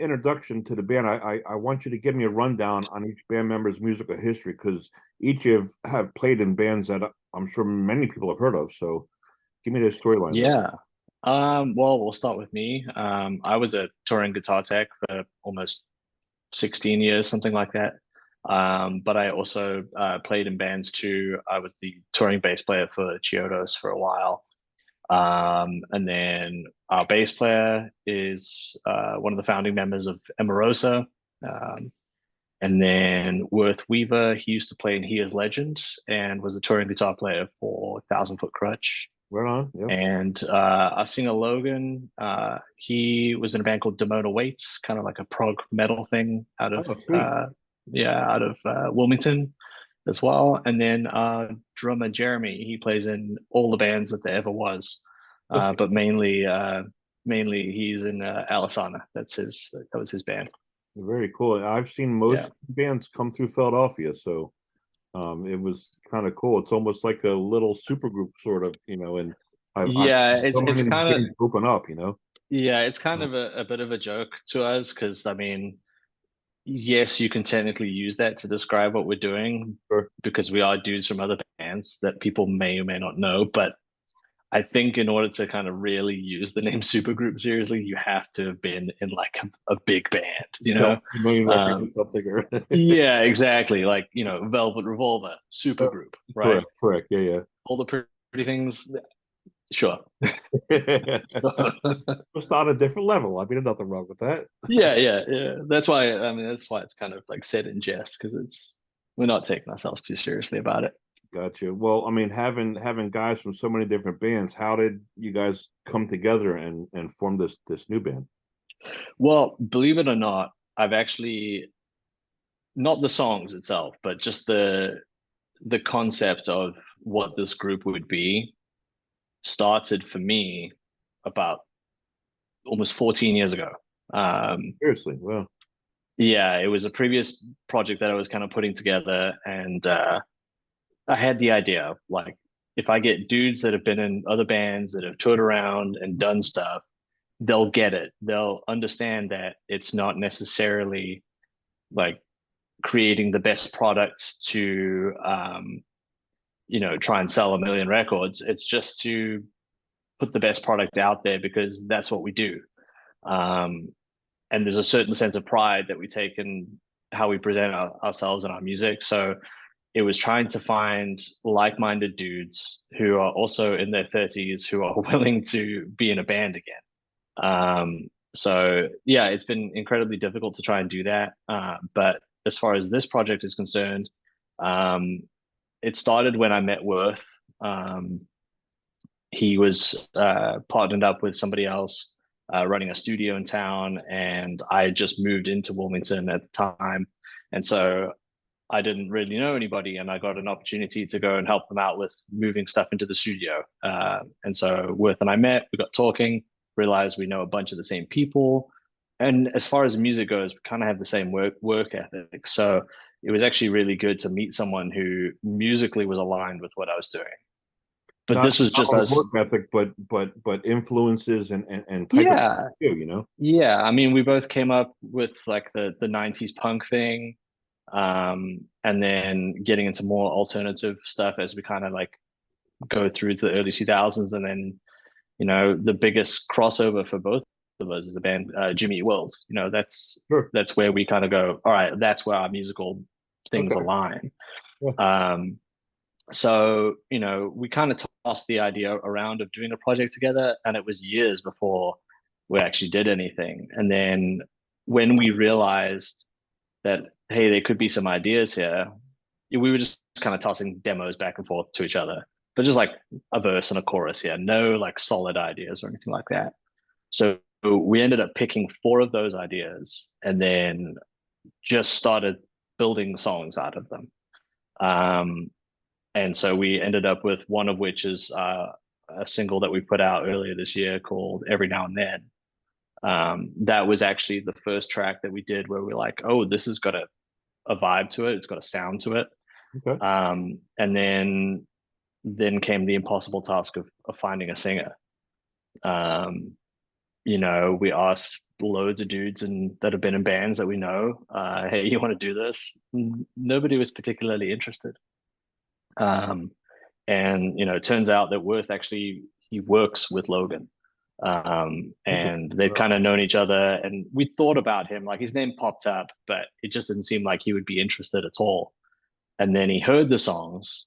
Introduction to the band, I want you to give me a rundown on each band member's musical history because each have played in bands that I'm sure many people have heard of. So give me the storyline. Yeah. Well, we'll start with me. I was a touring guitar tech for almost 16 years, something like that. But I also played in bands too. I was the touring bass player for Chiodos for a while. And then our bass player is one of the founding members of Emarosa. Um, and then Worth Weaver, he used to play in He Is Legend and was a touring guitar player for Thousand Foot Crutch. Right on. Yep. And our singer Logan, he was in a band called Demona Waits, kind of like a prog metal thing out of Oh, sweet. Wilmington as well. And then drummer Jeremy, he plays in all the bands that there ever was, but mainly he's in Alisana. That was his band. Very cool. I've seen Yeah. most bands come through Philadelphia, so it was kind of cool. It's almost like a little super group, sort of, and I've Yeah, seen so it's many kind of bands open up. yeah, it's kind of a bit of a joke to us because I mean, yes, you can technically use that to describe what we're doing Sure. because we are dudes from other bands that people may or may not know. But I think in order to kind of really use the name supergroup seriously, you have to have been in like a big band, you know? Self-million record or Um, something. Or yeah, exactly. Like, Velvet Revolver, supergroup, right? correct, correct. Yeah, All the pretty things, sure. yeah. Just on a different level. I mean, nothing wrong with that. Yeah. That's why it's kind of like said in jest because we're not taking ourselves too seriously about it. Gotcha. Well, I mean, having guys from so many different bands, how did you guys come together and form this new band? Well, believe it or not, I've actually not the songs itself, but just the concept of what this group would be started for me about almost 14 years ago. Um, Seriously, well, yeah, it was a previous project that I was kind of putting together, and I had the idea of like if I get dudes that have been in other bands that have toured around and done stuff, they'll get it. They'll understand that it's not necessarily like creating the best products to try and sell a million records. It's just to put the best product out there because that's what we do. Um, and there's a certain sense of pride that we take in how we present ourselves and our music. So it was trying to find like-minded dudes who are also in their 30s who are willing to be in a band again. So yeah, it's been incredibly difficult to try and do that. But as far as this project is concerned, um, it started when I met Worth. He was partnered up with somebody else running a studio in town, and I had just moved into Wilmington at the time, and so I didn't really know anybody, and I got an opportunity to go and help them out with moving stuff into the studio. And so Worth and I met, we got talking, realized we know a bunch of the same people, and as far as music goes, we kind of have the same work ethic. So it was actually really good to meet someone who musically was aligned with what I was doing. But not this was not just only work us. ethic, but influences and type of Yeah, too. yeah. I mean, we both came up with like the 90s punk thing, and then getting into more alternative stuff as we kind of like go through to the early 2000s. And then, the biggest crossover for both of us is the band Jimmy Eat World. Sure. That's where we kind of go, all right, that's where our musical things Okay. align. Yeah. So, we kind of tossed the idea around of doing a project together, and it was years before we actually did anything. And then when we realized that, hey, there could be some ideas here, we were just kind of tossing demos back and forth to each other, but just like a verse and a chorus here, no like solid ideas or anything like that. So we ended up picking four of those ideas and then just started building songs out of them. Um, and so we ended up with one of which is a single that we put out earlier this year called Every Now and Then. That was actually the first track that we did where we're like, oh, this has got a vibe to it. It's got a sound to it. Okay. And then came the impossible task of finding a singer. Um, we asked loads of dudes and that have been in bands that we know, hey, you want to do this? Nobody was particularly interested. Um, and it turns out that Worth actually he works with Logan. And Interesting. they've kind of known each other, and we thought about him, like his name popped up, but it just didn't seem like he would be interested at all. And then he heard the songs,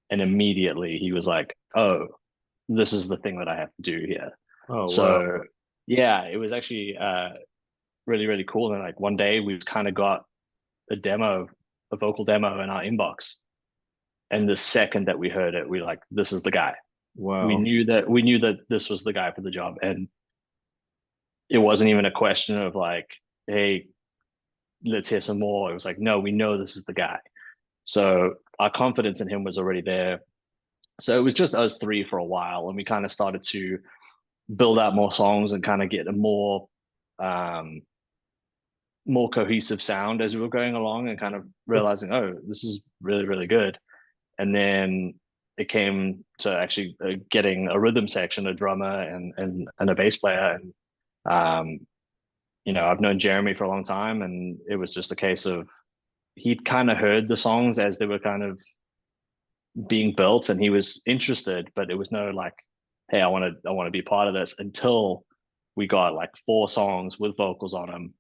and immediately he was like, oh, this is the thing that I have to do here. Oh wow. So yeah, it was actually really, really cool. And like one day we kind of got a demo, a vocal demo in our inbox. And the second that we heard it, we like, this is the guy. We Wow. knew that this was the guy for the job. And it wasn't even a question of like, hey, let's hear some more. It was like, no, we know this is the guy. So our confidence in him was already there. So it was just us three for a while, and we kind of started to build out more songs and kind of get a um, more cohesive sound as we were going along, and kind of realizing, oh, this is really, really good. And then it came to actually getting a rhythm section, a drummer, and a bass player. And I've known Jeremy for a long time, and it was just a case of he'd kind of heard the songs as they were kind of being built, and he was interested, but it was no like, hey, I want to be part of this, until we got like 4 songs with vocals on them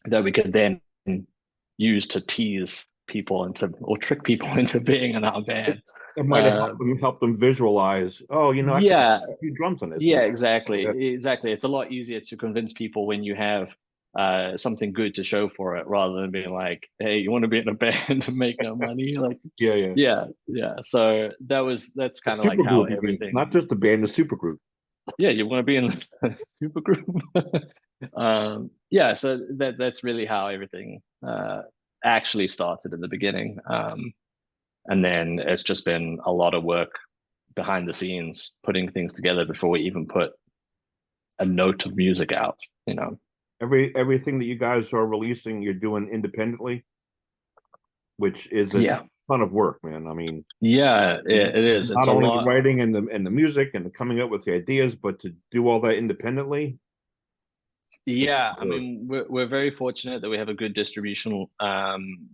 that we could then use to tease people into or trick people into being in our It, band. it might have Uh, helped them visualize. Oh, I could yeah, put a few drums on this. yeah, And yeah, exactly. It's a lot easier to convince people when you have something good to show for it, rather than being like, hey, you want to be in a band and make no money? Like, yeah, yeah. yeah. So that's A kind of like super how group, you mean, not everything. just a band, a super group. Yeah, you want to be in a super group. Yeah, so that's really how everything actually started in the beginning. And then it's just been a lot of work behind the scenes, putting things together before we even put a note of music out. Everything that you guys are releasing, you're doing independently, which is a Yeah, ton of work, man. I mean, yeah, it is. It's not a only the lot. writing and the music and the coming up with the ideas, but to do all that independently. Yeah, I Sure. mean, we're very fortunate that we have a good distribution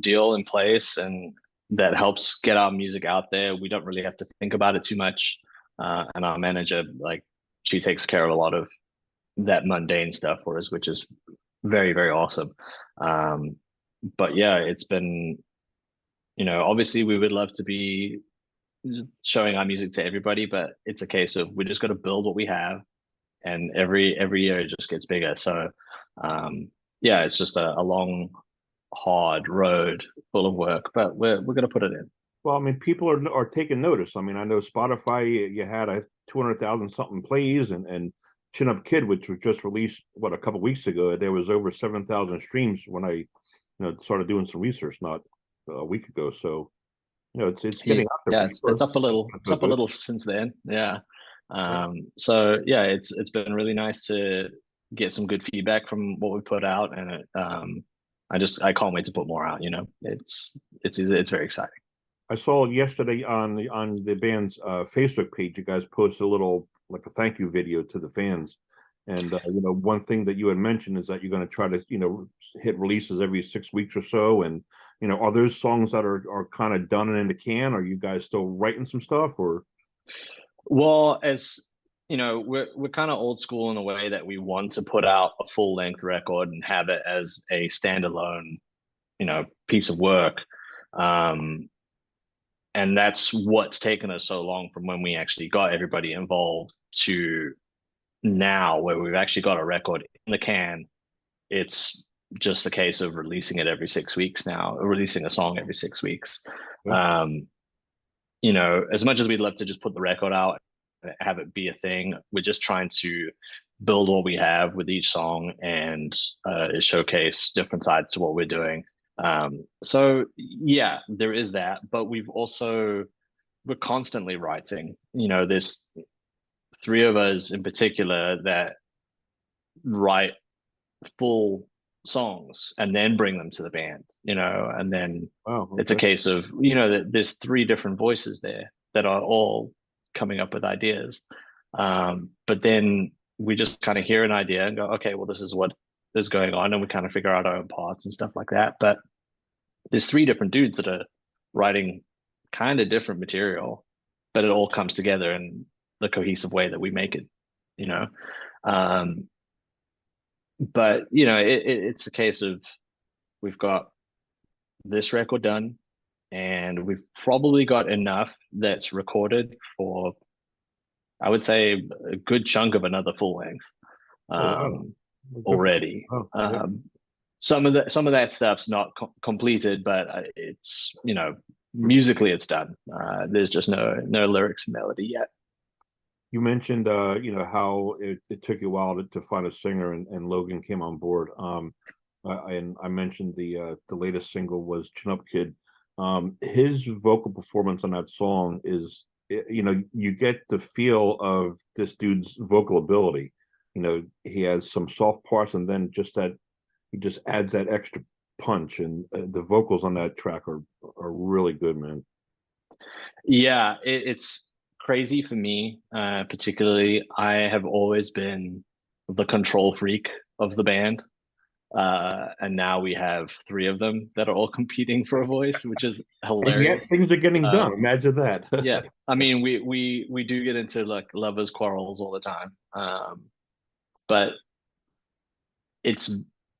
deal in place, and that helps get our music out there. We don't really have to think about it too much. And our manager, like, she takes care of a lot of that mundane stuff for us, which is very, very awesome. Um, but yeah, it's been, obviously we would love to be showing our music to everybody, but it's a case of we just got to build what we have, and every year it just gets bigger. So um, yeah, it's just a long, hard road full of work, but we're gonna put it in. Well, I mean, people are taking notice. I mean, I know Spotify, you had a 200,000 something plays, and Chin Up Kid, which was just released a couple weeks ago, there was over 7,000 streams when I started doing some research not a week ago. So it's getting out there Yeah, for it's sure. up a little. That's It's so up a good. little since then. Yeah. So yeah, it's been really nice to get some good feedback from what we put out, and I can't wait to put more out. It's very exciting. I saw yesterday on the band's Facebook page, you guys posted a little like a thank you video to the fans. And one thing that you had mentioned is that you're going to try to hit releases every 6 weeks or so. And are those songs that are kind of done and in the can? Are you guys still writing some stuff or? Well, as we're kind of old school in a way that we want to put out a full length record and have it as a standalone, piece of work. Um, and that's what's taken us so long from when we actually got everybody involved to now, where we've actually got a record in the can. It's just a case of releasing it every 6 weeks now, or releasing a song every 6 weeks. Yeah. Um, as much as we'd love to just put the record out and have it be a thing, we're just trying to build what we have with each song, and showcase different sides to what we're doing. So yeah, there is that, but we're constantly writing. There's 3 of us in particular that write full songs and then bring them to the band, and then Wow. it's a Okay. case of, that there's 3 different voices there that are all coming up with ideas. But then we just kind of hear an idea and go, okay, well, this is what is going on, and we kind of figure out our own parts and stuff like that. But there's three different dudes that are writing kind of different material, but it all comes together in the cohesive way that we make it, you know. Um, but it's a case of we've got this record done, and we've probably got enough that's recorded for, I would say, a good chunk of another full length Oh wow. already. Oh, yeah. Some of that stuff's not completed, but it's musically it's done. There's just no lyrics and melody yet. You mentioned how it took you a while to find a singer, and Logan came on board. And I mentioned the latest single was Chin Up Kid. His vocal performance on that song is, you get the feel of this dude's vocal ability. He has some soft parts, and then he just adds that extra punch, and the vocals on that track are really good, man. Yeah, it's crazy for me, particularly. I have always been the control freak of the band. And now we have three of them that are all competing for a voice, which is And yet hilarious. things are getting done. Imagine that. Yeah, I mean, we do get into like lovers quarrels all the time, but it's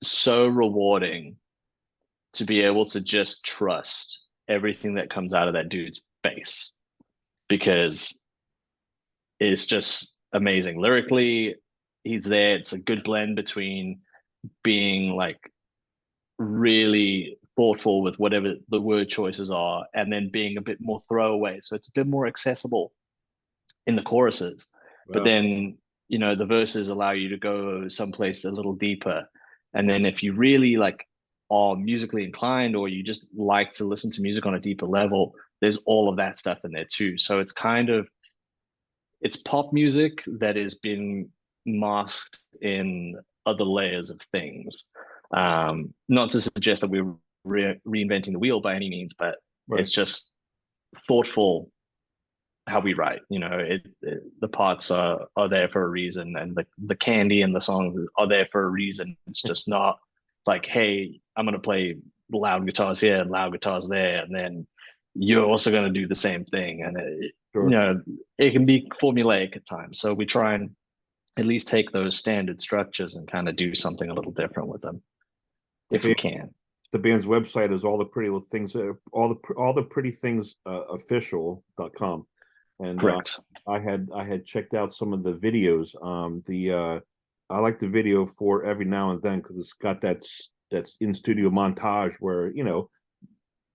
so rewarding to be able to just trust everything that comes out of that dude's face, because it's just amazing lyrically. He's there. It's a good blend between being like really thoughtful with whatever the word choices are, and then being a bit more throwaway. So it's a bit more accessible in the choruses. But Wow. then, the verses allow you to go someplace a little deeper. And then if you really like are musically inclined, or you just like to listen to music on a deeper level, there's all of that stuff in there too. So it's pop music that is being masked in other layers of things. Not to suggest that we're reinventing the wheel by any means, but Right. it's just thoughtful how we write. The parts are there for a reason, and the candy and the songs are there for a reason. It's just not like, hey, I'm gonna play loud guitars here and loud guitars there, and then you're also going to do the same thing. And Sure. it can be formulaic at times. So we try and at least take those standard structures and kind of do something a little different with them if we can. The band's website is all the pretty things, all the pretty things official.com. And Correct. I had checked out some of the videos. I like the video for Every Now and Then, because it's got that's in studio montage where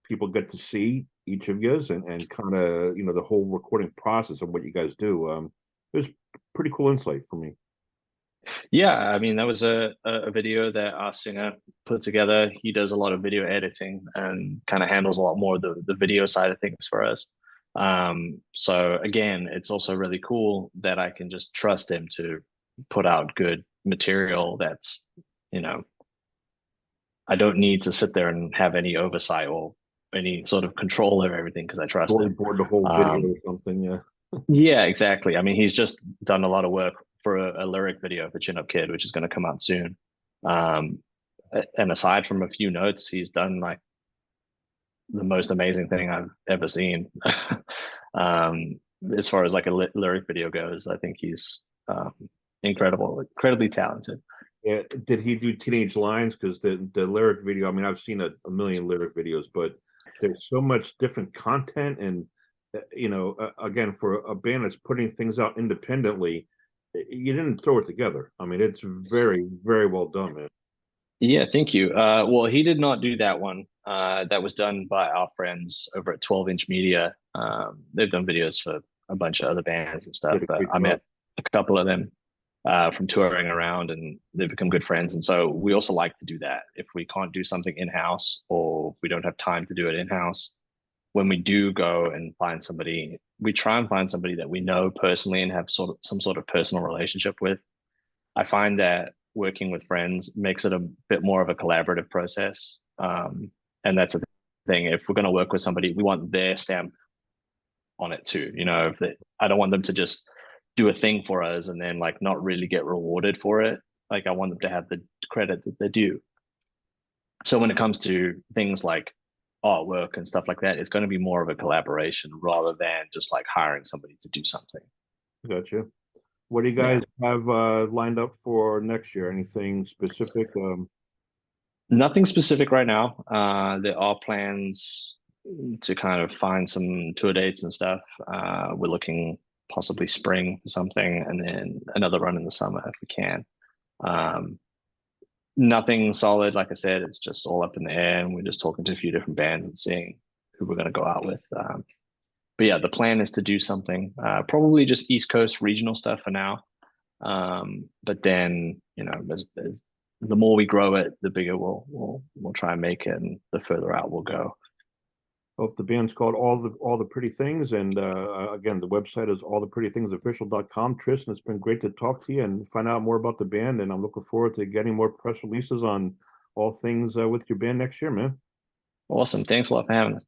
people get to see each of yours, and kind of the whole recording process of what you guys do. It was pretty cool insight for me. Yeah, I mean, that was a video that our singer put together. He does a lot of video editing and kind of handles a lot more of the video side of things for us. So again, it's also really cool that I can just trust him to put out good material that's, I don't need to sit there and have any oversight or any sort of control over everything, because I trust him. Storyboard the whole video or something, yeah. Yeah, exactly. I mean, he's just done a lot of work for a lyric video for Chin Up Kid, which is going to come out soon. And aside from a few notes, he's done like the most amazing thing I've ever seen. As far as like a lyric video goes, I think he's incredibly talented. Yeah, did he do Teenage Lions? Because the lyric video, I mean, I've seen a million lyric videos, but there's so much different content, and again, for a band that's putting things out independently, you didn't throw it together. I mean, it's very, very well done, man. Yeah, thank you. Well, he did not do that one. That was done by our friends over at 12-inch Media. They've done videos for a bunch of other bands and stuff, but I met a couple of them from touring around, and they've become good friends. And so we also like to do that. If we can't do something in-house, or we don't have time to do it in-house, when we do go and find somebody, we try and find somebody that we know personally and have some sort of personal relationship with. I find that working with friends makes it a bit more of a collaborative process. And that's a thing. If we're going to work with somebody, we want their stamp on it too. I don't want them to just do a thing for us and then like not really get rewarded for it. Like I want them to have the credit that they do. So when it comes to things like artwork and stuff like that, it's going to be more of a collaboration rather than just like hiring somebody to do something. Gotcha. What do you Yeah. guys have lined up for next year? Anything specific? Nothing specific right now. There are plans to kind of find some tour dates and stuff. We're looking possibly spring for something, and then another run in the summer if we can. Um, Nothing solid, like I said. It's just all up in the air, and we're just talking to a few different bands and seeing who we're going to go out with. But yeah, the plan is to do something, probably just East Coast regional stuff for now. But then, you know, the more we grow it, the bigger we'll try and make it, and the further out we'll go. Well, the band's called All the Pretty Things, and again, the website is alltheprettythingsofficial.com. Tristan, it's been great to talk to you and find out more about the band, and I'm looking forward to getting more press releases on all things with your band next year, man. Awesome. Thanks a lot for having us.